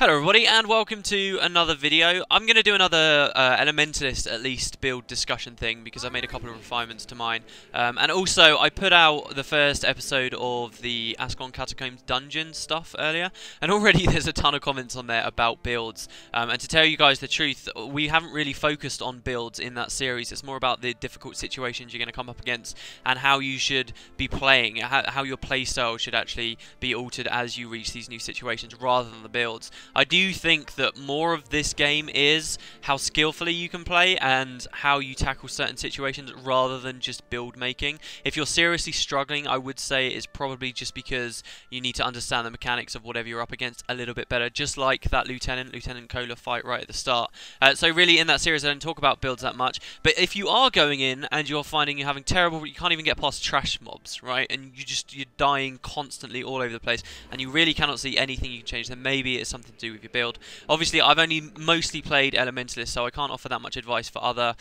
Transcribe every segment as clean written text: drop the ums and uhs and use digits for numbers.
Hello everybody and welcome to another video. I'm going to do another Elementalist at least build discussion thing because I made a couple of refinements to mine. And also I put out the first episode of the Ascon Catacombs dungeon stuff earlier, and already there's a ton of comments on there about builds. And to tell you guys the truth, we haven't really focused on builds in that series. It's more about the difficult situations you're going to come up against and how you should be playing, how your playstyle should actually be altered as you reach these new situations rather than the builds. I do think that more of this game is how skillfully you can play and how you tackle certain situations rather than just build making. If you're seriously struggling, I would say it's probably just because you need to understand the mechanics of whatever you're up against a little bit better, just like that Lieutenant Kohler fight right at the start. So really in that series I don't talk about builds that much, but if you are going in and you're finding you're having terrible, you can't even get past trash mobs, right, and you're dying constantly all over the place and you really cannot see anything you can change, then maybe it's something to do with your build. Obviously I've only mostly played Elementalist, so I can't offer that much advice for other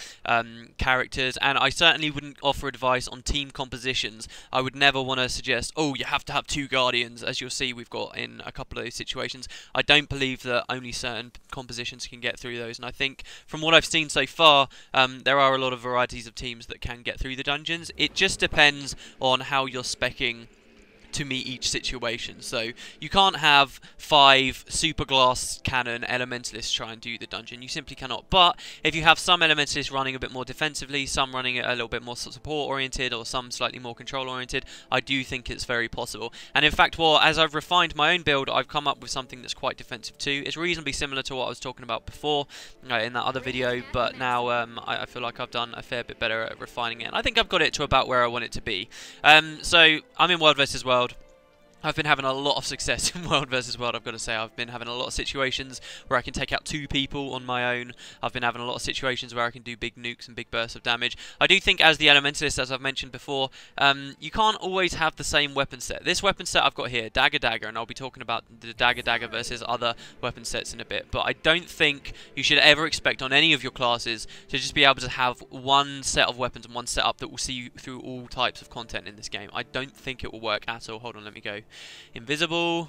characters, and I certainly wouldn't offer advice on team compositions. I would never want to suggest, oh, you have to have 2 Guardians, as you'll see we've got in a couple of those situations. I don't believe that only certain compositions can get through those, and I think from what I've seen so far, there are a lot of varieties of teams that can get through the dungeons. It just depends on how you're speccing to meet each situation. So you can't have 5 super glass cannon elementalists try and do the dungeon. You simply cannot. But if you have some elementalists running a bit more defensively, some running a little bit more support oriented, or some slightly more control oriented, I do think it's very possible. And in fact, well, as I've refined my own build, I've come up with something that's quite defensive too. It's reasonably similar to what I was talking about before in that other video, but now I feel like I've done a fair bit better at refining it, and I think I've got it to about where I want it to be. So I'm in World vs. World. I've been having a lot of success in World vs. World, I've got to say. I've been having a lot of situations where I can take out 2 people on my own. I've been having a lot of situations where I can do big nukes and big bursts of damage. I do think as the Elementalist, as I've mentioned before, you can't always have the same weapon set. This weapon set I've got here, dagger, and I'll be talking about the dagger versus other weapon sets in a bit. But I don't think you should ever expect on any of your classes to just be able to have one set of weapons and one setup that will see you through all types of content in this game. I don't think it will work at all. Hold on, let me go invisible.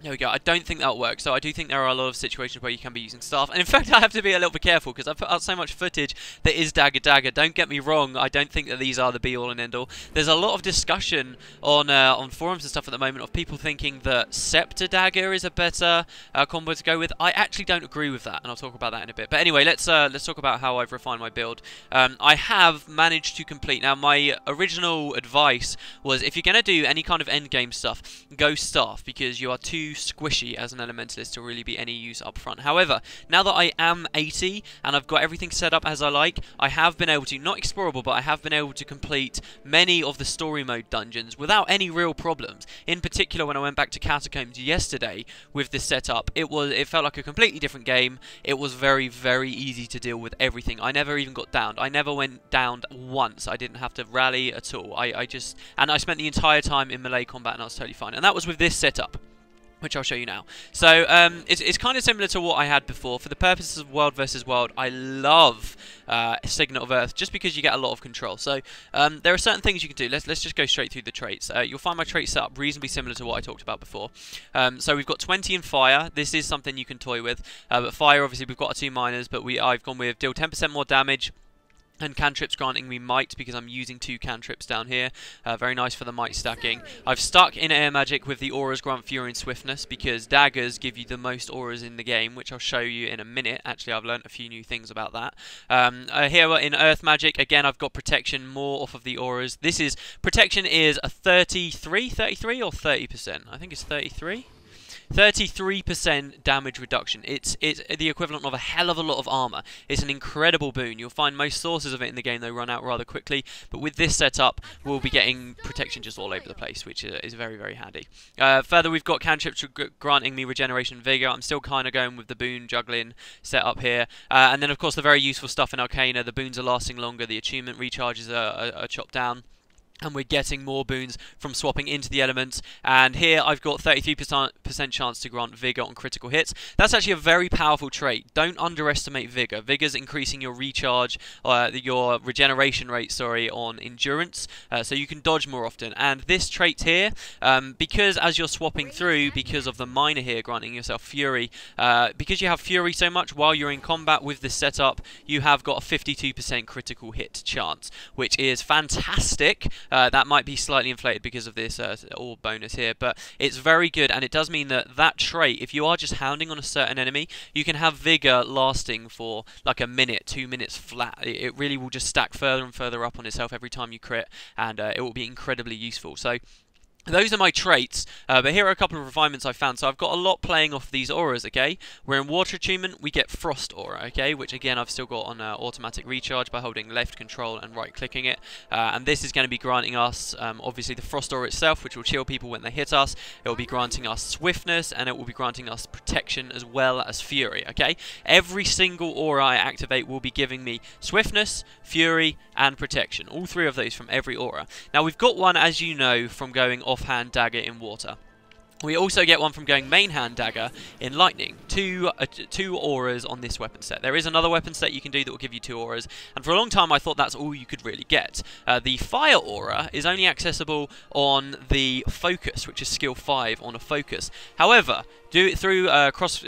There we go. I don't think that'll work. So I do think there are a lot of situations where you can be using staff. And in fact, I have to be a little bit careful because I've put out so much footage that is dagger. Don't get me wrong. I don't think that these are the be-all and end-all. There's a lot of discussion on forums and stuff at the moment of people thinking that Scepter dagger is a better combo to go with. I actually don't agree with that, and I'll talk about that in a bit. But anyway, let's talk about how I've refined my build. I have managed to complete. Now, my original advice was if you're going to do any kind of end game stuff, go staff, because you are too squishy as an elementalist to really be any use up front. However, now that I am 80 and I've got everything set up as I like, I have been able to, not explorable, but I have been able to complete many of the story mode dungeons without any real problems. In particular, when I went back to Catacombs yesterday with this setup, it felt like a completely different game. It was very, very easy to deal with everything. I never even got downed. I never went downed once. I didn't have to rally at all. I spent the entire time in melee combat and I was totally fine. And that was with this setup, which I'll show you now. So it's kind of similar to what I had before. For the purposes of World vs. World, I love Signet of Earth just because you get a lot of control. So there are certain things you can do. Let's just go straight through the traits. You'll find my trait set up reasonably similar to what I talked about before. So we've got 20 in fire. This is something you can toy with. But fire, obviously, we've got our 2 miners, but I've gone with deal 10% more damage, and cantrips granting me might because I'm using 2 cantrips down here. Very nice for the might stacking. I've stuck in air magic with the auras grant fury and swiftness because daggers give you the most auras in the game, which I'll show you in a minute. Actually, I've learnt a few new things about that. Here in earth magic, again, I've got protection more off of the auras. Protection is a 33 or 30%. I think it's 33. 33% damage reduction. It's the equivalent of a hell of a lot of armor. It's an incredible boon. You'll find most sources of it in the game, they run out rather quickly, but with this setup, we'll be getting protection just all over the place, which is very, very handy. Further, we've got cantrips granting me regeneration and vigor. I'm still kind of going with the boon juggling setup here. And then, of course, the very useful stuff in Arcana. The boons are lasting longer, the attunement recharges are chopped down. and we're getting more boons from swapping into the elements. And here I've got 33% chance to grant Vigor on critical hits. That's actually a very powerful trait. Don't underestimate Vigor. Vigor's increasing your recharge, your regeneration rate, sorry, on endurance, so you can dodge more often. And this trait here, because as you're swapping through, because of the minor here granting yourself Fury, because you have Fury so much while you're in combat with this setup, you have got a 52% critical hit chance, which is fantastic. That might be slightly inflated because of this all bonus here, but it's very good, and it does mean that that trait, if you are just hounding on a certain enemy, you can have Vigor lasting for like a minute, 2 minutes flat. It really will just stack further and further up on itself every time you crit, and it will be incredibly useful. So those are my traits, but here are a couple of refinements I found. So I've got a lot playing off these auras, okay? We're in Water Attunement, we get Frost Aura, okay? Which again, I've still got on automatic recharge by holding left control and right clicking it. And this is going to be granting us, obviously, the Frost Aura itself, which will chill people when they hit us. It will be granting us Swiftness, and it will be granting us Protection as well as Fury, okay? Every single aura I activate will be giving me Swiftness, Fury, and Protection. All three of those from every aura. Now, we've got one, as you know, from going offhand dagger in water. We also get one from going main hand dagger in lightning. Two auras on this weapon set. There is another weapon set you can do that will give you 2 auras, and for a long time I thought that's all you could really get. The fire aura is only accessible on the focus, which is skill 5 on a focus. However, do it through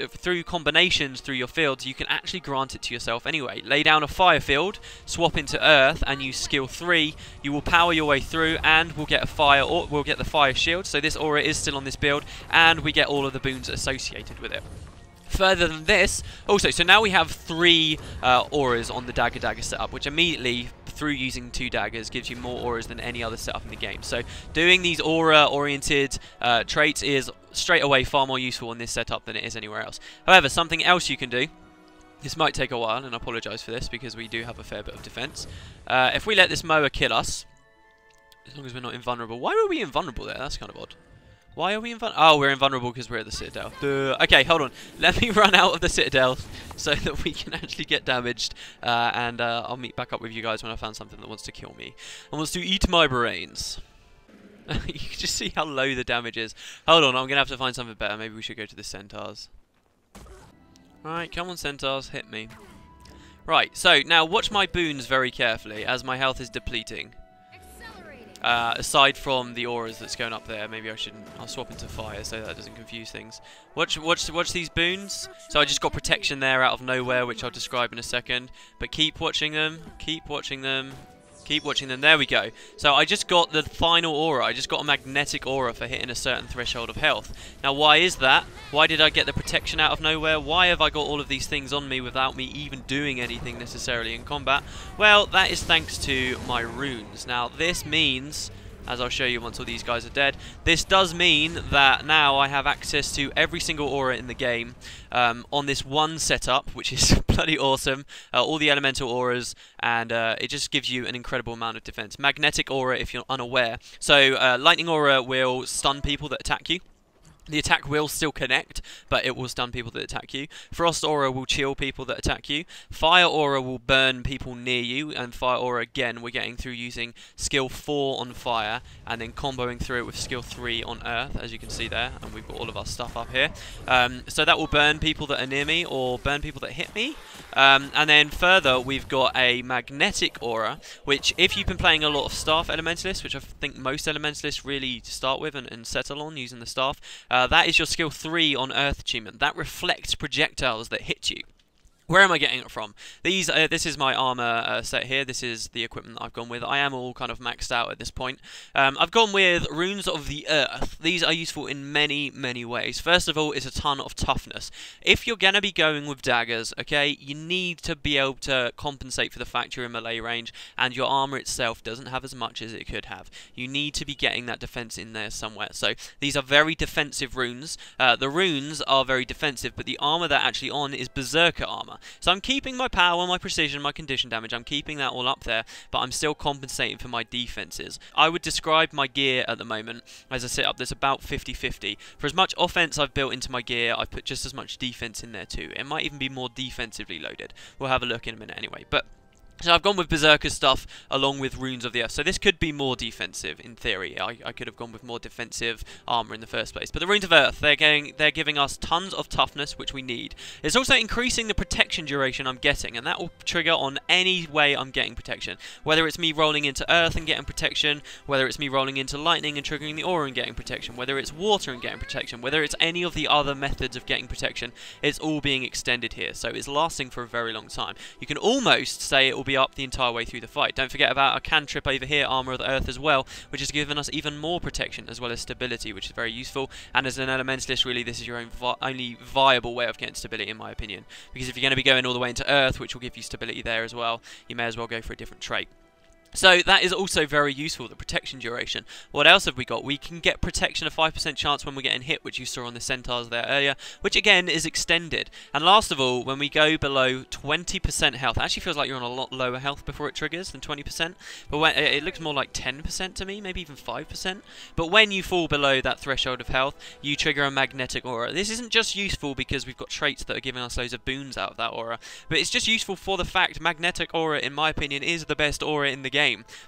through combinations through your fields, you can actually grant it to yourself anyway. Lay down a fire field, swap into earth, and use skill 3. You will power your way through, and we'll get a fire, or we'll get the fire shield. So this aura is still on this build, and we get all of the boons associated with it. Further than this, also, so now we have 3 auras on the dagger setup, which immediately, through using 2 daggers, gives you more auras than any other setup in the game. So doing these aura-oriented traits is straight away far more useful in this setup than it is anywhere else. However, something else you can do, this might take a while, and I apologise for this because we do have a fair bit of defence. If we let this mower kill us, as long as we're not invulnerable. Why were we invulnerable there? That's kind of odd. Why are we invulnerable? Oh, we're invulnerable because we're at the Citadel. Duh. Okay, hold on. Let me run out of the Citadel so that we can actually get damaged. And I'll meet back up with you guys when I found something that wants to kill me. And wants to eat my brains. You can just see how low the damage is. Hold on, I'm going to have to find something better. Maybe we should go to the Centaurs. Alright, come on Centaurs, hit me. Right, so now watch my boons very carefully as my health is depleting. Aside from the auras that's going up there, maybe I'll swap into fire so that doesn't confuse things. Watch these boons. So I just got protection there out of nowhere, which I'll describe in a second. But keep watching them, keep watching them, keep watching them. There we go. So I just got the final aura. I just got a magnetic aura for hitting a certain threshold of health. Now why is that? Why did I get the protection out of nowhere? Why have I got all of these things on me without me even doing anything necessarily in combat? Well, that is thanks to my runes. Now this means, as I'll show you once all these guys are dead, this does mean that now I have access to every single aura in the game on this one setup, which is bloody awesome. All the elemental auras, and it just gives you an incredible amount of defense. Magnetic aura if you're unaware. So lightning aura will stun people that attack you. The attack will still connect, but it will stun people that attack you. Frost Aura will chill people that attack you. Fire Aura will burn people near you. And Fire Aura, again, we're getting through using skill 4 on Fire, and then comboing through it with skill 3 on Earth, as you can see there. And we've got all of our stuff up here. So that will burn people that are near me, or burn people that hit me. And then further, we've got a Magnetic Aura, which if you've been playing a lot of Staff Elementalists, which I think most Elementalists really start with and settle on using the Staff, that is your skill 3 on Earth achievement. That reflects projectiles that hit you. Where am I getting it from? This is my armor set here. This is the equipment that I've gone with. I am all kind of maxed out at this point. I've gone with Runes of the Earth. These are useful in many, many ways. First of all, it's a ton of toughness. If you're going to be going with daggers, okay, you need to be able to compensate for the fact you're in melee range, and your armor itself doesn't have as much as it could have. You need to be getting that defense in there somewhere. So these are very defensive runes. The runes are very defensive, but the armor they're actually on is Berserker armor. So I'm keeping my power, my precision, my condition damage, I'm keeping that all up there, but I'm still compensating for my defenses. I would describe my gear at the moment as a setup that's about 50-50. For as much offense I've built into my gear, I've put just as much defense in there too. It might even be more defensively loaded. We'll have a look in a minute anyway. But So I've gone with Berserker stuff along with Runes of the Earth. So this could be more defensive in theory. I could have gone with more defensive armor in the first place. But the Runes of Earth, they're giving us tons of toughness, which we need. It's also increasing the protection duration I'm getting, and that will trigger on any way I'm getting protection. Whether it's me rolling into Earth and getting protection, whether it's me rolling into Lightning and triggering the aura and getting protection, whether it's water and getting protection, whether it's any of the other methods of getting protection, it's all being extended here. So it's lasting for a very long time. You can almost say it will be up the entire way through the fight. Don't forget about a cantrip over here, Armor of the Earth as well, which has given us even more protection as well as stability, which is very useful. And as an Elementalist, really, this is your only viable way of getting stability, in my opinion. Because if you're going to be going all the way into Earth, which will give you stability there as well, you may as well go for a different trait. So that is also very useful, the protection duration. What else have we got? We can get protection, a 5% chance when we're getting hit, which you saw on the centaurs there earlier, which again is extended. And last of all, when we go below 20% health, it actually feels like you're on a lot lower health before it triggers than 20%, but when, it looks more like 10% to me, maybe even 5%. But when you fall below that threshold of health, you trigger a magnetic aura. This isn't just useful because we've got traits that are giving us loads of boons out of that aura, but it's just useful for the fact magnetic aura, in my opinion, is the best aura in the game.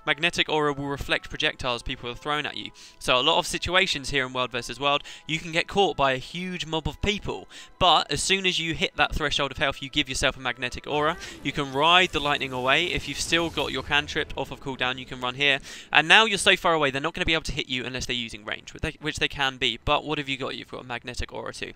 Magnetic aura will reflect projectiles people have thrown at you. So a lot of situations here in World vs. World, you can get caught by a huge mob of people, but as soon as you hit that threshold of health, you give yourself a magnetic aura. You can ride the lightning away. If you've still got your cantrip off of cooldown, you can run here. And now you're so far away, they're not going to be able to hit you unless they're using range, which they can be. But what have you got? You've got a magnetic aura too.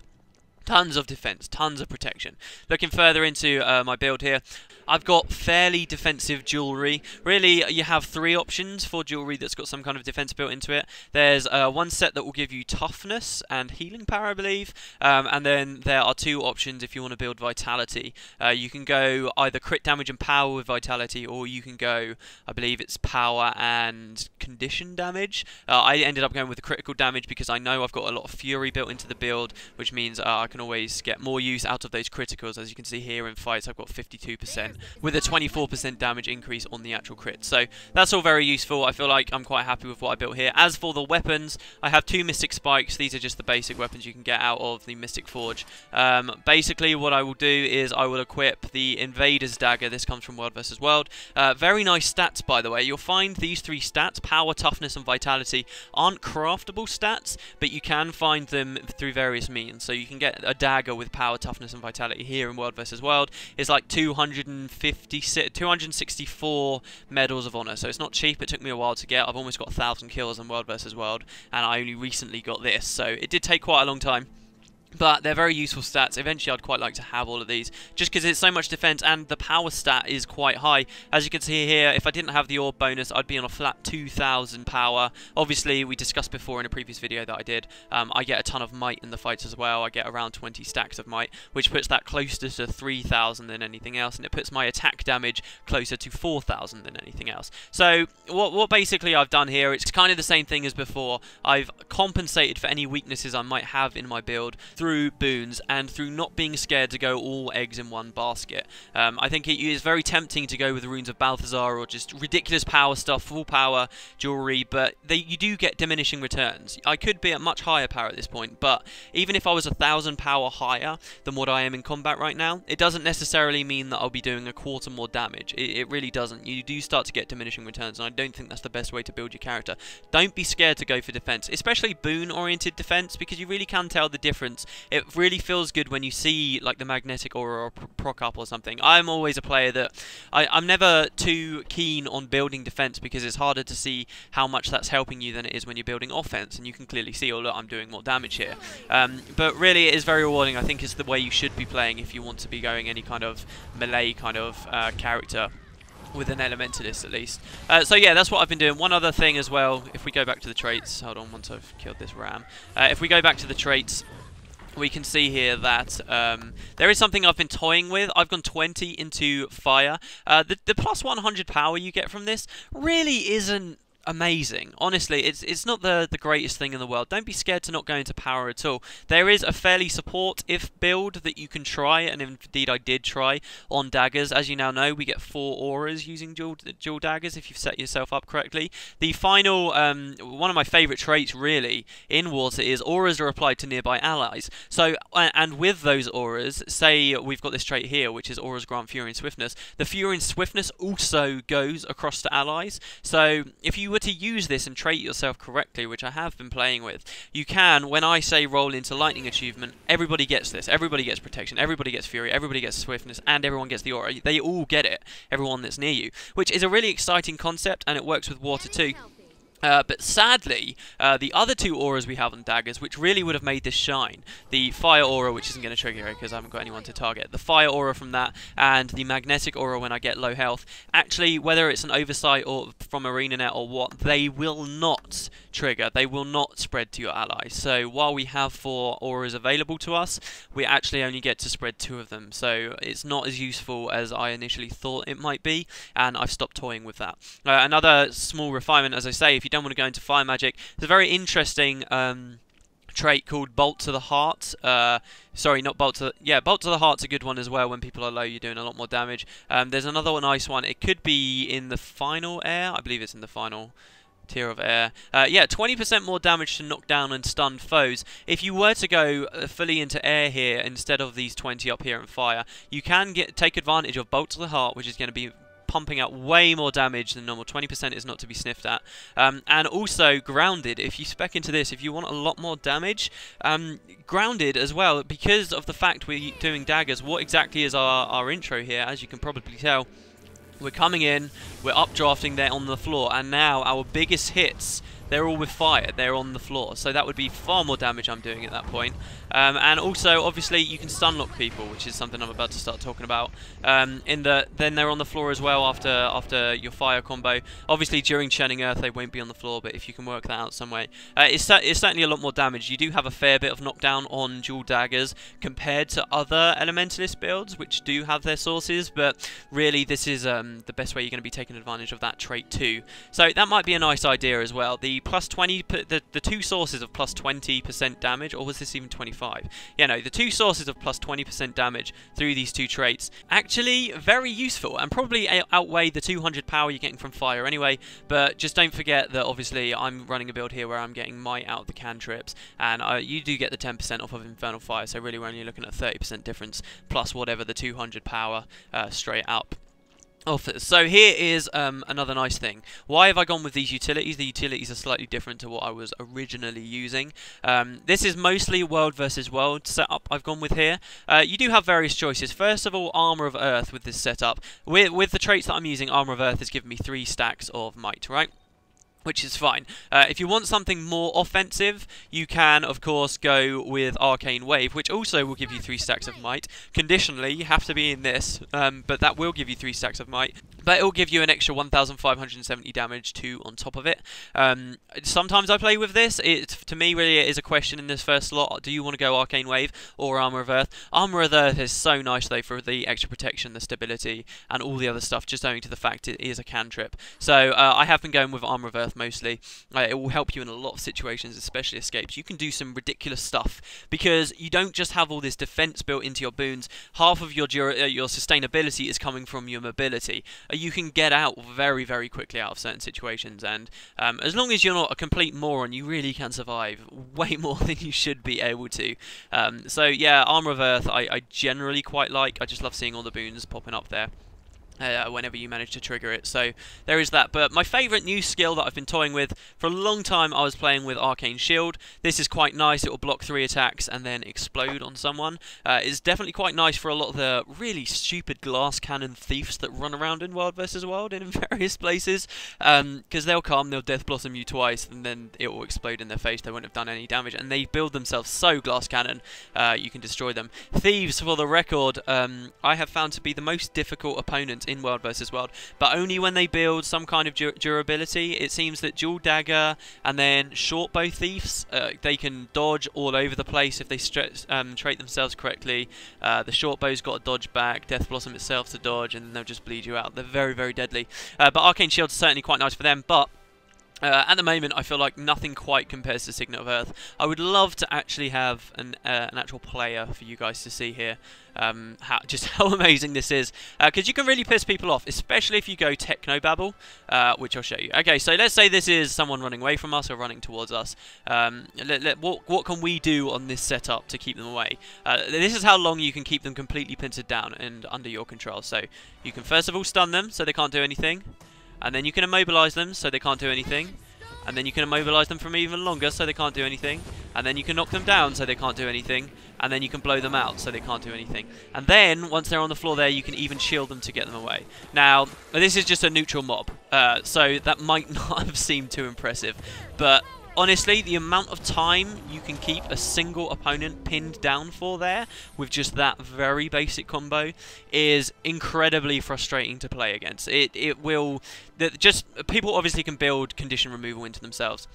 Tons of defense, tons of protection. Looking further into my build here, I've got fairly defensive jewellery. Really, you have three options for jewellery that's got some kind of defense built into it. There's one set that will give you toughness and healing power, I believe. And then there are two options if you want to build vitality. You can go either crit damage and power with vitality, or you can go, I believe it's power and condition damage. I ended up going with the critical damage because I know I've got a lot of fury built into the build, which means I can always get more use out of those criticals. As you can see here in fights, I've got 52%. With a 24% damage increase on the actual crit. So that's all very useful. I feel like I'm quite happy with what I built here. As for the weapons, I have two Mystic Spikes. These are just the basic weapons you can get out of the Mystic Forge. Basically, what I will do is I will equip the Invader's Dagger. This comes from World vs. World. Very nice stats, by the way. You'll find these three stats, Power, Toughness, and Vitality, aren't craftable stats, but you can find them through various means. So you can get a dagger with Power, Toughness, and Vitality here in World vs. World. It's like 264 medals of honor, so it's not cheap. It took me a while to get. I've almost got 1,000 kills in World vs. World, and I only recently got this, so it did take quite a long time. But they're very useful stats. Eventually, I'd quite like to have all of these, just because it's so much defense, and the power stat is quite high. As you can see here, if I didn't have the orb bonus, I'd be on a flat 2,000 power. Obviously, we discussed before in a previous video that I did, I get a ton of might in the fights as well. I get around 20 stacks of might, which puts that closer to 3,000 than anything else, and it puts my attack damage closer to 4,000 than anything else. So, what basically I've done here, it's kind of the same thing as before. I've compensated for any weaknesses I might have in my build through boons and through not being scared to go all eggs in one basket. I think it is very tempting to go with the Runes of Balthazar or just ridiculous power stuff, full power jewelry, but you do get diminishing returns. I could be at much higher power at this point, but even if I was 1,000 power higher than what I am in combat right now, it doesn't necessarily mean that I'll be doing a quarter more damage. It really doesn't. You do start to get diminishing returns, and I don't think that's the best way to build your character. Don't be scared to go for defense, especially boon-oriented defense, because you really can tell the difference. It really feels good when you see like the magnetic aura or proc up or something. I'm always a player that I'm never too keen on building defense because it's harder to see how much that's helping you than it is when you're building offense, and you can clearly see, oh look, I'm doing more damage here. But really it is very rewarding. I think it's the way you should be playing if you want to be going any kind of melee kind of character with an Elementalist at least. So yeah, that's what I've been doing. One other thing as well, if we go back to the traits, hold on once I've killed this ram. If we go back to the traits, we can see here that there is something I've been toying with. I've gone 20 into fire. The plus 100 power you get from this really isn't amazing. Honestly, it's not the greatest thing in the world. Don't be scared to not go into power at all. There is a fairly support-if build that you can try, and indeed I did try on daggers. As you now know, we get 4 auras using dual daggers if you've set yourself up correctly. The final, one of my favourite traits really in water is auras are applied to nearby allies. So, and with those auras, say we've got this trait here, which is auras grant fury and swiftness. The fury and swiftness also goes across to allies. So if you were to use this and trait yourself correctly, which I have been playing with, you can, when I say roll into lightning achievement, everybody gets this. Everybody gets protection, everybody gets fury, everybody gets swiftness, and everyone gets the aura. They all get it, everyone that's near you, which is a really exciting concept, and it works with water too. But sadly, the other 2 auras we have on daggers, which really would have made this shine, the fire aura, which isn't going to trigger it because I haven't got anyone to target, the fire aura from that, and the magnetic aura when I get low health, actually, whether it's an oversight or from ArenaNet or what, they will not trigger, they will not spread to your allies. So while we have 4 auras available to us, we actually only get to spread 2 of them, so it's not as useful as I initially thought it might be, and I've stopped toying with that. Another small refinement, as I say, if you don't want to go into fire magic, there's a very interesting trait called Bolt to the Heart. Sorry, not Bolt to... Yeah, Bolt to the Heart's a good one as well. When people are low, you're doing a lot more damage. There's another nice one. It could be in the final air. I believe it's in the final tier of air. Yeah, 20% more damage to knock down and stun foes. If you were to go fully into air here instead of these 20 up here in fire, you can take advantage of Bolt to the Heart, which is going to be pumping out way more damage than normal. 20% is not to be sniffed at. And also grounded, if you spec into this, if you want a lot more damage, grounded as well, because of the fact we're doing daggers. What exactly is our intro here? As you can probably tell, we're coming in, we're updrafting there on the floor, and now our biggest hits, they're all with fire, they're on the floor, so that would be far more damage I'm doing at that point. And also, obviously, you can stunlock people, which is something I'm about to start talking about. Then they're on the floor as well after your fire combo. Obviously, during Churning Earth, they won't be on the floor, but if you can work that out some way. It's certainly a lot more damage. You do have a fair bit of knockdown on dual daggers compared to other Elementalist builds, which do have their sources, but really, this is the best way you're going to be taking advantage of that trait too. So that might be a nice idea as well. The plus 20, the 2 sources of plus 20% damage, or was this even 25? Yeah, no, the 2 sources of plus 20% damage through these 2 traits, actually very useful, and probably outweigh the 200 power you're getting from fire anyway, but just don't forget that obviously I'm running a build here where I'm getting might out of the cantrips, and you do get the 10% off of Infernal Fire, so really we're only looking at 30% difference, plus whatever the 200 power straight up offers. So here is another nice thing. Why have I gone with these utilities? The utilities are slightly different to what I was originally using. This is mostly world versus world setup I've gone with here. You do have various choices. First of all, Armor of Earth with this setup. With the traits that I'm using, Armor of Earth has given me 3 stacks of might, right? Which is fine. If you want something more offensive, you can, of course, go with Arcane Wave, which also will give you 3 stacks of might. Conditionally, you have to be in this, but that will give you 3 stacks of might. But it will give you an extra 1,570 damage too on top of it. Sometimes I play with this. To me, really, it is a question in this first slot. Do you want to go Arcane Wave or Armor of Earth? Armor of Earth is so nice, though, for the extra protection, the stability, and all the other stuff, just owing to the fact it is a cantrip. So I have been going with Armor of Earth mostly. It will help you in a lot of situations, especially escapes. You can do some ridiculous stuff because you don't just have all this defense built into your boons. Half of your sustainability is coming from your mobility. You can get out very, very quickly out of certain situations, and as long as you're not a complete moron, you really can survive way more than you should be able to. So yeah, Armor of Earth I generally quite like. I just love seeing all the boons popping up there. Whenever you manage to trigger it, so there is that. But my favourite new skill that I've been toying with for a long time, I was playing with Arcane Shield. This is quite nice. It will block 3 attacks and then explode on someone. It's definitely quite nice for a lot of the really stupid glass cannon thieves that run around in World vs. World and in various places, because they'll come, they'll Death Blossom you twice, and then it will explode in their face. They won't have done any damage, and they build themselves so glass cannon you can destroy them. Thieves, for the record, I have found to be the most difficult opponent in World vs. World, but only when they build some kind of durability. It seems that dual dagger and then short bow thieves, they can dodge all over the place if they trait themselves correctly. The short bow's got a dodge back, Death Blossom itself to dodge, and then they'll just bleed you out. They're very, very deadly. But Arcane Shield's certainly quite nice for them, but At the moment, I feel like nothing quite compares to Signet of Earth. I would love to actually have an actual player for you guys to see here, just how amazing this is. Because you can really piss people off, especially if you go technobabble, which I'll show you. Okay, so let's say this is someone running away from us or running towards us. What can we do on this setup to keep them away? This is how long you can keep them completely pincered down and under your control. So you can first of all stun them so they can't do anything. And then you can immobilize them so they can't do anything. And then you can immobilize them for even longer so they can't do anything. And then you can knock them down so they can't do anything. And then you can blow them out so they can't do anything. And then, once they're on the floor there, you can even shield them to get them away. Now, this is just a neutral mob, so that might not have seemed too impressive. But honestly, the amount of time you can keep a single opponent pinned down for there with just that very basic combo is incredibly frustrating to play against. It will... people obviously can build condition removal into themselves.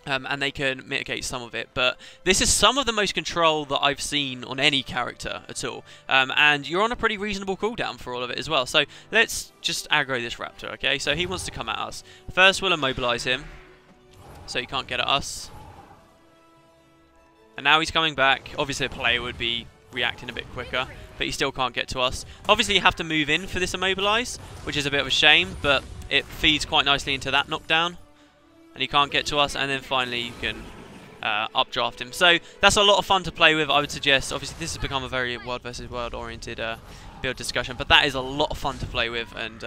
And they can mitigate some of it, but this is some of the most control that I've seen on any character at all. And you're on a pretty reasonable cooldown for all of it as well. So let's just aggro this raptor, okay? So he wants to come at us. First, we'll immobilize him, so he can't get at us. And now he's coming back. Obviously, a player would be reacting a bit quicker, but he still can't get to us. Obviously, you have to move in for this immobilize, which is a bit of a shame, but it feeds quite nicely into that knockdown. And he can't get to us, and then finally you can updraft him. So that's a lot of fun to play with. I would suggest, obviously this has become a very world versus world oriented build discussion, but that is a lot of fun to play with, and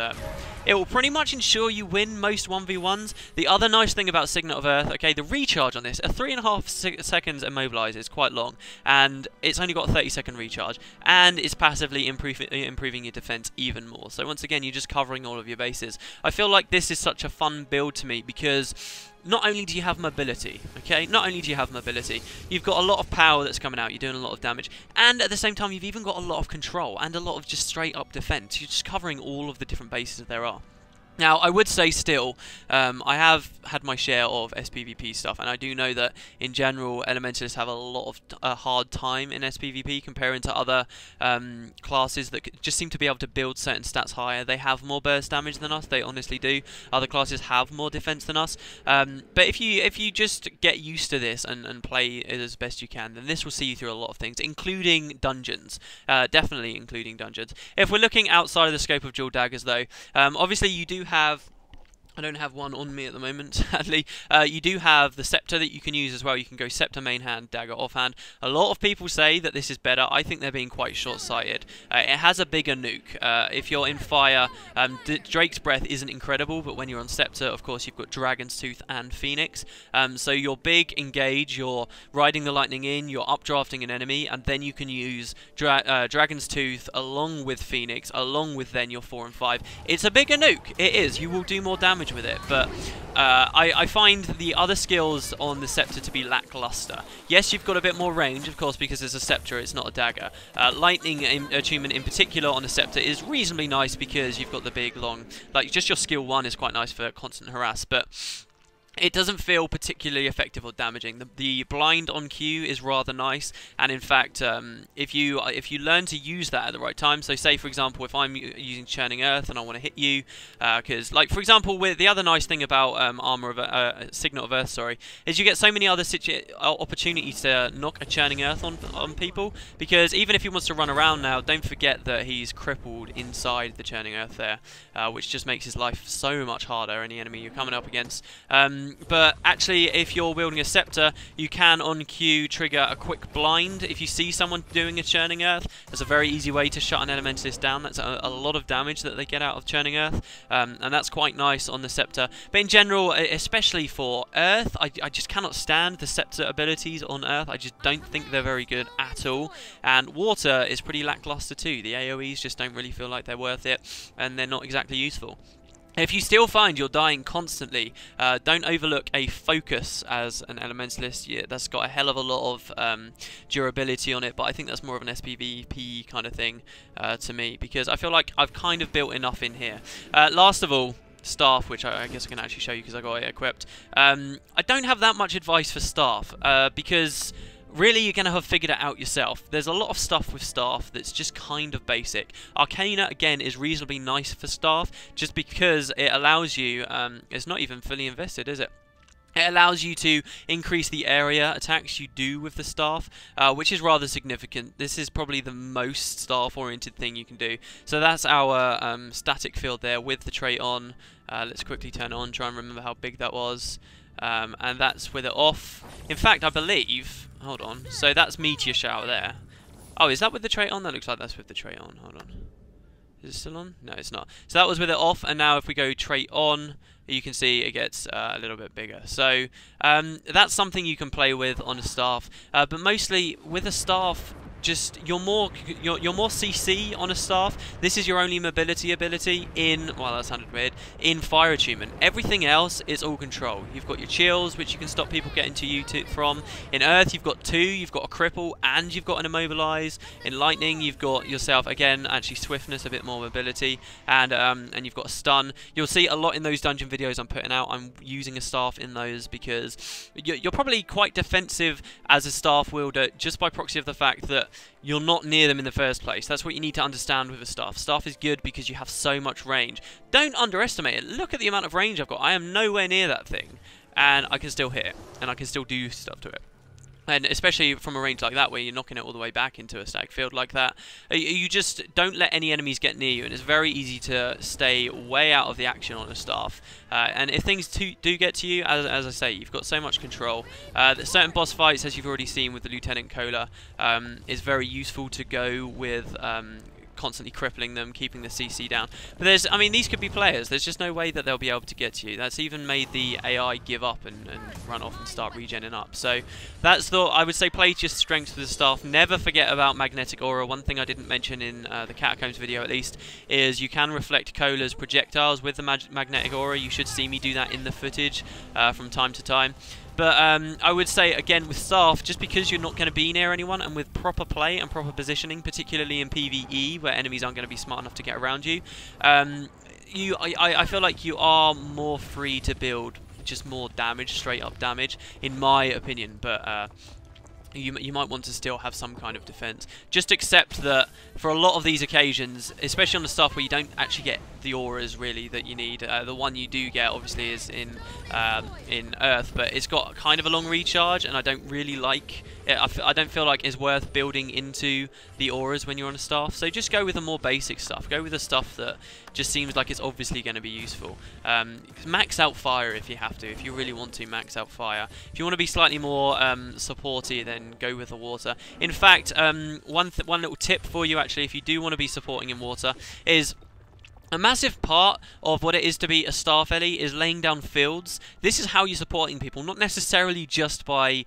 it will pretty much ensure you win most 1v1s. The other nice thing about Signet of Earth, okay, the recharge on this, a 3.5 seconds immobilize is quite long, and it's only got a 30-second recharge, and it's passively improving your defense even more. So once again, you're just covering all of your bases. I feel like this is such a fun build to me because not only do you have mobility, okay? Not only do you have mobility, you've got a lot of power that's coming out, you're doing a lot of damage, and at the same time you've even got a lot of control and a lot of just straight up defense. You're just covering all of the different bases that there are. Now, I would say still, I have had my share of SPVP stuff, and I do know that, in general, Elementalists have a lot of a hard time in SPVP comparing to other classes that just seem to be able to build certain stats higher. They have more burst damage than us, they honestly do. Other classes have more defense than us. But if you just get used to this and play it as best you can, then this will see you through a lot of things, including dungeons. Definitely including dungeons. If we're looking outside of the scope of dual daggers, though, obviously you do have... I don't have one on me at the moment, sadly. You do have the Scepter that you can use as well. You can go Scepter main hand, dagger offhand. A lot of people say that this is better. I think they're being quite short-sighted. It has a bigger nuke. If you're in fire, Drake's Breath isn't incredible, but when you're on Scepter, of course, you've got Dragon's Tooth and Phoenix. So you're big, engage, you're riding the lightning in, you're updrafting an enemy, and then you can use Dragon's Tooth along with Phoenix, along with then your 4 and 5. It's a bigger nuke. It is. You will do more damage with it, but I find the other skills on the Scepter to be lackluster. Yes, you've got a bit more range, of course, because it's a Scepter, it's not a dagger. Lightning attunement in particular on the Scepter is reasonably nice because you've got the big, long... Like, just your skill 1 is quite nice for constant harass, but... it doesn't feel particularly effective or damaging. The blind on Q is rather nice, and in fact, if you learn to use that at the right time, so say for example, if I'm using Churning Earth and I want to hit you, because like for example, with the other nice thing about Signet of Earth, sorry, is you get so many other opportunities to knock a Churning Earth on people, because even if he wants to run around now, don't forget that he's crippled inside the Churning Earth there, which just makes his life so much harder, any enemy you're coming up against. But actually, if you're wielding a Scepter, you can on Q trigger a quick blind. If you see someone doing a Churning Earth, that's a very easy way to shut an Elementalist down. That's a lot of damage that they get out of Churning Earth, and that's quite nice on the Scepter. But in general, especially for Earth, I just cannot stand the Scepter abilities on Earth. I just don't think they're very good at all. And Water is pretty lackluster too. The AoEs just don't really feel like they're worth it, and they're not exactly useful. If you still find you're dying constantly, don't overlook a Focus as an Elementalist. Yeah, that's got a hell of a lot of durability on it, but I think that's more of an SPVP kind of thing to me, because I feel like I've kind of built enough in here. Last of all, Staff, which I guess I can actually show you because I got it equipped. I don't have that much advice for Staff, because... really you're going to have figured it out yourself. There's a lot of stuff with staff that's just kind of basic. Arcana, again, is reasonably nice for staff, just because it allows you, it's not even fully invested, is it? It allows you to increase the area attacks you do with the staff, which is rather significant. This is probably the most staff-oriented thing you can do. So that's our static field there with the trait on. Let's quickly turn it on, try and remember how big that was. And that's with it off. In fact, I believe... Hold on. So that's Meteor Shower there. Oh, is that with the trait on? That looks like that's with the trait on. Hold on. Is it still on? No, it's not. So that was with it off, and now if we go trait on, you can see it gets a little bit bigger. So that's something you can play with on a staff. But mostly with a staff, just you're more CC on a staff. This is your only mobility ability in, well, that sounded weird, in fire attunement. Everything else is all control. You've got your chills, which you can stop people getting to you from. In earth, you've got 2, you've got a cripple, and you've got an immobilize. In lightning, you've got yourself, again, actually swiftness, a bit more mobility, and you've got a stun. You'll see a lot in those dungeon videos I'm putting out. I'm using a staff in those because you're probably quite defensive as a staff wielder just by proxy of the fact that you're not near them in the first place. That's what you need to understand with a staff. Staff is good because you have so much range. Don't underestimate it. Look at the amount of range I've got. I am nowhere near that thing, and I can still hit it, and I can still do stuff to it. And especially from a range like that, where you're knocking it all the way back into a static field like that, you just don't let any enemies get near you, and it's very easy to stay way out of the action on a staff. And if things do get to you, as I say, you've got so much control. Certain boss fights, as you've already seen with the Lieutenant Cola, is very useful to go with... constantly crippling them, keeping the CC down. But there's, I mean, these could be players. There's just no way that they'll be able to get to you. That's even made the AI give up and run off and start regenning up. So that's the, I would say, play to your strengths with the staff. Never forget about magnetic aura. One thing I didn't mention in the Catacombs video, at least, is you can reflect Cola's projectiles with the magnetic aura. You should see me do that in the footage from time to time. But I would say, again, with staff, just because you're not going to be near anyone, and with proper play and proper positioning, particularly in PvE, where enemies aren't going to be smart enough to get around you, I feel like you are more free to build just more damage, straight up damage, in my opinion. But you might want to still have some kind of defense. Just accept that for a lot of these occasions, especially on the stuff where you don't actually get the auras really that you need, the one you do get obviously is in Earth, but it's got kind of a long recharge, and I don't really like it. I don't feel like it's worth building into the auras when you're on a staff. So just go with the more basic stuff. Go with the stuff that just seems like it's obviously going to be useful. Max out fire if you have to. If you really want to, max out fire. If you want to be slightly more supporty, then go with the water. In fact, one little tip for you actually, if you do want to be supporting in water, is a massive part of what it is to be a staff Ellie is laying down fields. This is how you're supporting people, not necessarily just by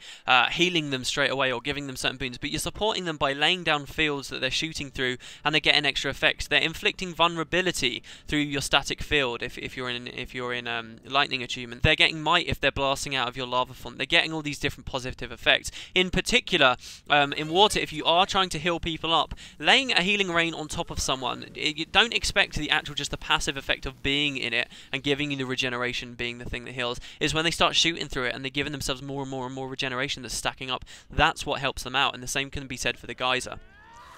healing them straight away or giving them certain boons, but you're supporting them by laying down fields that they're shooting through, and they're getting extra effects. They're inflicting vulnerability through your static field. If you're in lightning achievement, they're getting might if they're blasting out of your lava font. They're getting all these different positive effects. In particular, in water, if you are trying to heal people up, laying a healing rain on top of someone, you don't expect the actual just the passive effect of being in it and giving you the regeneration being the thing that heals. Is when they start shooting through it and they're giving themselves more and more and more regeneration that's stacking up. That's what helps them out, and the same can be said for the geyser.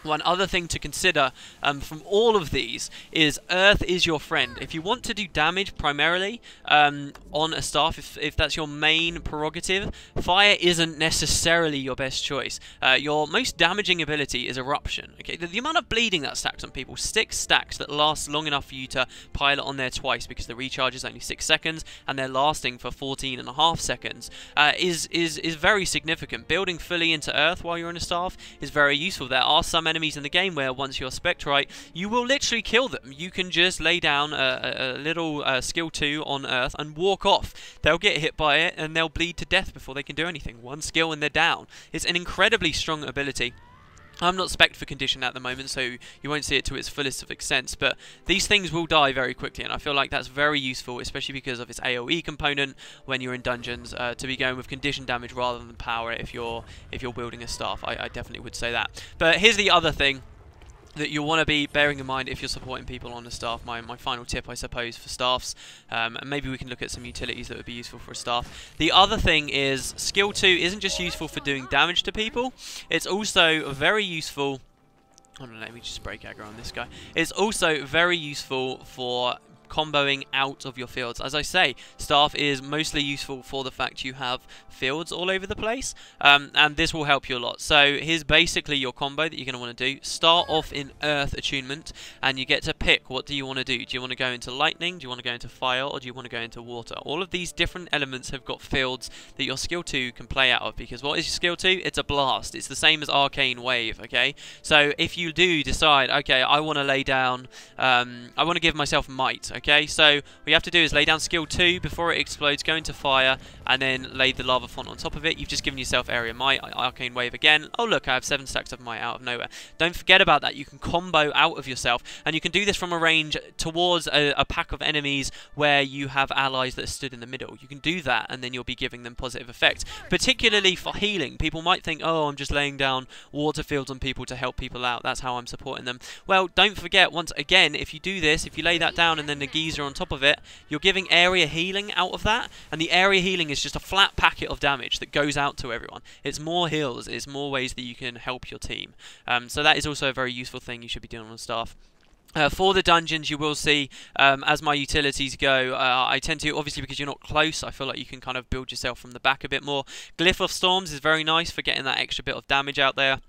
One other thing to consider from all of these is Earth is your friend. If you want to do damage primarily on a staff, if that's your main prerogative, fire isn't necessarily your best choice. Your most damaging ability is Eruption. Okay, the amount of bleeding that stacks on people, 6 stacks that last long enough for you to pile it on there twice, because the recharge is only 6 seconds and they're lasting for 14.5 seconds, is very significant. Building fully into Earth while you're on a staff is very useful. There are some enemies in the game where once you're Spectrite, you will literally kill them. You can just lay down a little skill 2 on Earth and walk off. They'll get hit by it and they'll bleed to death before they can do anything. One skill and they're down. It's an incredibly strong ability. I'm not spec'd for condition at the moment, so you won't see it to its fullest of extent, but these things will die very quickly, and I feel like that's very useful, especially because of its AoE component when you're in dungeons, to be going with condition damage rather than power if you're building a staff. I definitely would say that. But here's the other thing. that you'll want to be bearing in mind if you're supporting people on the staff. My final tip, I suppose, for staffs, and maybe we can look at some utilities that would be useful for a staff. The other thing is skill 2 isn't just useful for doing damage to people, it's also very useful. Hold on, let me just break aggro on this guy. It's also very useful for comboing out of your fields. As I say, staff is mostly useful for the fact you have fields all over the place, and this will help you a lot. So here's basically your combo that you're going to want to do. Start off in Earth attunement, and you get to pick what do you want to do. Do you want to go into lightning, do you want to go into fire, or do you want to go into water? All of these different elements have got fields that your skill 2 can play out of, because what is your skill 2? It's a blast. It's the same as arcane wave, okay? So if you do decide, okay, I want to lay down, I want to give myself might, okay, so what you have to do is lay down skill 2 before it explodes, go into fire, and then lay the lava font on top of it. You've just given yourself area might, arcane wave again. Oh look, I have 7 stacks of might out of nowhere. Don't forget about that. You can combo out of yourself, and you can do this from a range towards a pack of enemies where you have allies that are stood in the middle. You can do that, and then you'll be giving them positive effects, particularly for healing. People might think, oh, I'm just laying down water fields on people to help people out. That's how I'm supporting them. Well, don't forget, once again, if you do this, if you lay that down and then the geyser on top of it, you're giving area healing out of that, and the area healing is just a flat packet of damage that goes out to everyone. It's more heals, it's more ways that you can help your team. So that is also a very useful thing you should be doing on staff. For the dungeons, you will see, as my utilities go, I tend to, obviously because you're not close, I feel like you can kind of build yourself from the back a bit more. Glyph of Storms is very nice for getting that extra bit of damage out there.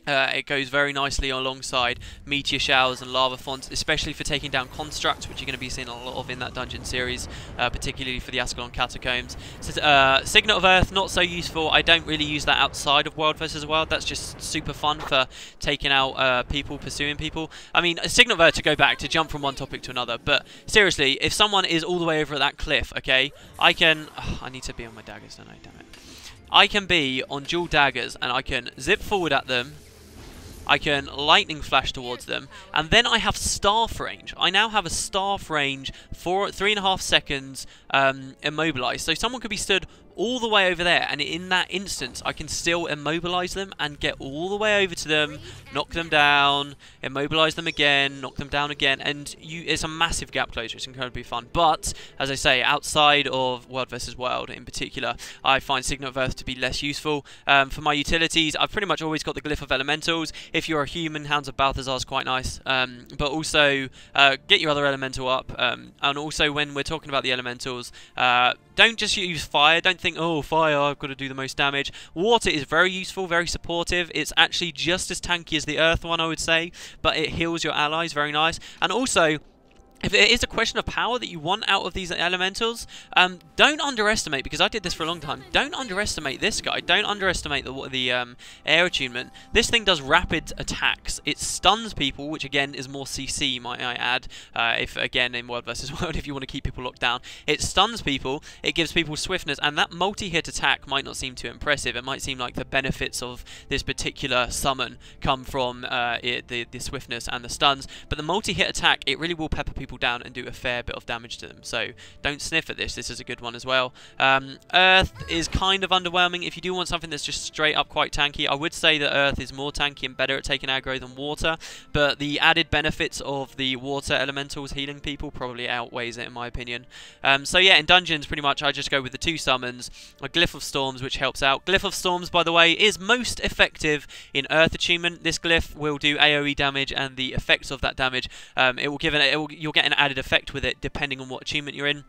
It goes very nicely alongside meteor showers and lava fonts, especially for taking down constructs, which you're going to be seeing a lot of in that dungeon series, particularly for the Ascalon Catacombs. So, Signet of Earth, not so useful. I don't really use that outside of World vs. World. That's just super fun for taking out people, pursuing people. I mean, Signet of Earth, to go back, to jump from one topic to another, but seriously, if someone is all the way over at that cliff, okay, I can... I need to be on my daggers, don't I? Damn it. I can be on dual daggers, and I can zip forward at them, I can lightning flash towards them, and then I have staff range. I now have a staff range for 3.5 seconds immobilized. So someone could be stood all the way over there, and in that instance I can still immobilize them and get all the way over to them, knock them down, immobilize them again, knock them down again, and it's a massive gap closer. It's incredibly fun. But as I say, outside of World vs. World in particular, I find Signet of Earth to be less useful. For my utilities, I've pretty much always got the Glyph of Elementals. If you're a human, Hounds of Balthazar is quite nice, but also get your other elemental up, and also when we're talking about the elementals, don't just use fire. Don't think, oh, fire, I've got to do the most damage. Water is very useful, very supportive. It's actually just as tanky as the earth one, I would say, but it heals your allies, very nice. And also, if it is a question of power that you want out of these elementals, don't underestimate, because I did this for a long time, don't underestimate this guy. Don't underestimate the air attunement. This thing does rapid attacks. It stuns people, which again is more CC, might I add, if again in World vs. World, if you want to keep people locked down. It stuns people, it gives people swiftness, and that multi-hit attack might not seem too impressive. It might seem like the benefits of this particular summon come from the swiftness and the stuns, but the multi-hit attack, it really will pepper people down and do a fair bit of damage to them. So don't sniff at this. This is a good one as well. Earth is kind of underwhelming. If you do want something that's just straight up quite tanky, I would say that Earth is more tanky and better at taking aggro than water, but the added benefits of the water elementals healing people probably outweighs it in my opinion. So yeah, in dungeons pretty much I just go with the 2 summons, a Glyph of Storms, which helps out. Glyph of Storms, by the way, is most effective in Earth attunement. This glyph will do AoE damage, and the effects of that damage, you'll get an added effect with it depending on what achievement you're in.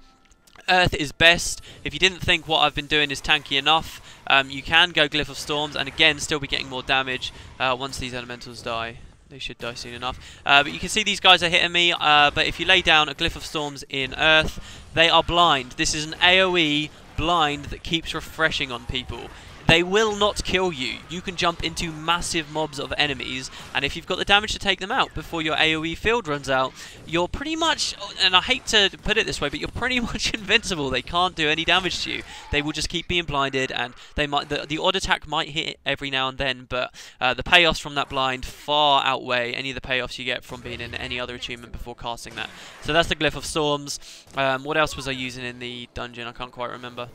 Earth is best. If you didn't think what I've been doing is tanky enough, you can go Glyph of Storms and again still be getting more damage once these elementals die. They should die soon enough. But you can see these guys are hitting me, but if you lay down a Glyph of Storms in Earth, they are blind. This is an AoE blind that keeps refreshing on people. They will not kill you. You can jump into massive mobs of enemies, and if you've got the damage to take them out before your AoE field runs out, you're pretty much, and I hate to put it this way, but you're pretty much invincible. They can't do any damage to you. They will just keep being blinded, and they might the odd attack might hit every now and then, but the payoffs from that blind far outweigh any of the payoffs you get from being in any other achievement before casting that. So that's the Glyph of Storms. What else was I using in the dungeon? I can't quite remember.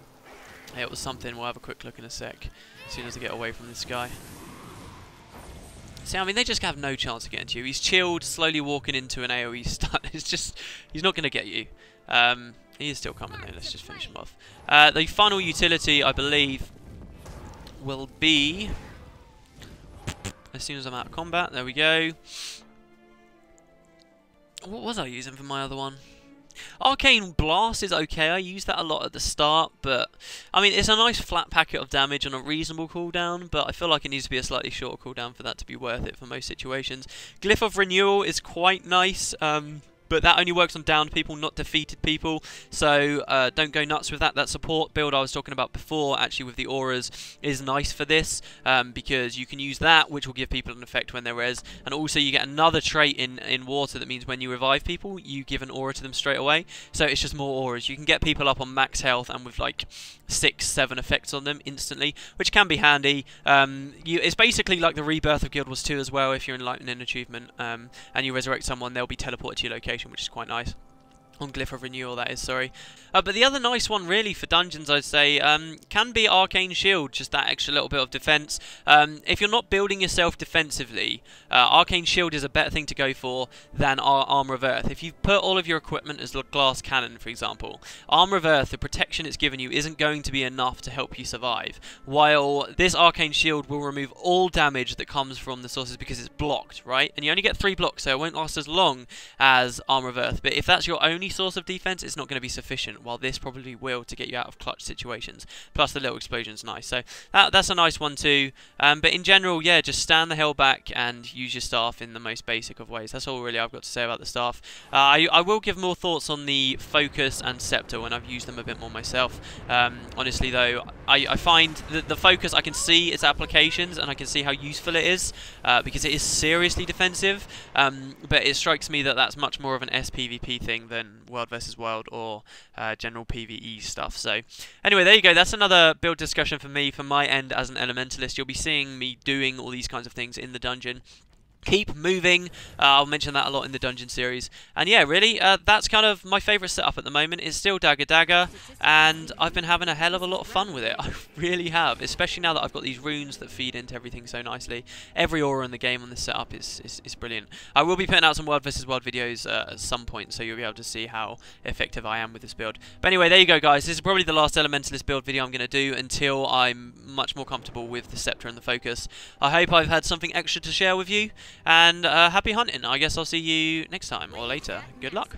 It was something. We'll have a quick look in a sec, as soon as I get away from this guy. See, I mean, they just have no chance of getting to you. He's chilled, slowly walking into an AoE stun. It's just, he's not going to get you. He is still coming though. Let's just finish him off. The final utility, I believe, will be as soon as I'm out of combat. There we go. What was I using for my other one? Arcane Blast is okay. I used that a lot at the start, but I mean, it's a nice flat packet of damage on a reasonable cooldown, but I feel like it needs to be a slightly shorter cooldown for that to be worth it for most situations. Glyph of Renewal is quite nice. But that only works on downed people, not defeated people. So don't go nuts with that. That support build I was talking about before, actually with the auras, is nice for this. Because you can use that, which will give people an effect when they're res. And also you get another trait in water that means when you revive people, you give an aura to them straight away. So it's just more auras. You can get people up on max health and with like 6-7 effects on them instantly, which can be handy. It's basically like the Rebirth of Guild Wars 2 as well. If you're in Lightning Achievement and you resurrect someone, they'll be teleported to your location, which is quite nice. On Glyph of Renewal, that is, sorry. But the other nice one, really, for dungeons, I'd say, can be Arcane Shield, just that extra little bit of defense. If you're not building yourself defensively, Arcane Shield is a better thing to go for than Armor of Earth. If you put all of your equipment as a glass cannon, for example, Armor of Earth, the protection it's given you, isn't going to be enough to help you survive. While this Arcane Shield will remove all damage that comes from the sources because it's blocked, right? And you only get 3 blocks, so it won't last as long as Armor of Earth. But if that's your only source of defense, it's not going to be sufficient, while this probably will to get you out of clutch situations. Plus the little explosion's nice, so that's a nice one too. But in general, yeah, just stand the hell back and use your staff in the most basic of ways. That's all really I've got to say about the staff. I will give more thoughts on the Focus and Scepter when I've used them a bit more myself. Honestly though, I find that the Focus, I can see its applications and I can see how useful it is, because it is seriously defensive, but it strikes me that that's much more of an SPVP thing than World vs World or general PvE stuff. So anyway, there you go. That's another build discussion for me, from my end as an Elementalist. You'll be seeing me doing all these kinds of things in the dungeon. Keep moving. I'll mention that a lot in the dungeon series. And yeah, really, that's kind of my favourite setup at the moment. It's still dagger, and I've been having a hell of a lot of fun with it. I really have, especially now that I've got these runes that feed into everything so nicely. Every aura in the game on this setup is brilliant. I will be putting out some World vs World videos at some point, so you'll be able to see how effective I am with this build. But anyway, there you go, guys. This is probably the last Elementalist build video I'm going to do until I'm much more comfortable with the Scepter and the Focus. I hope I've had something extra to share with you. And happy hunting. I guess I'll see you next time or later. Good luck.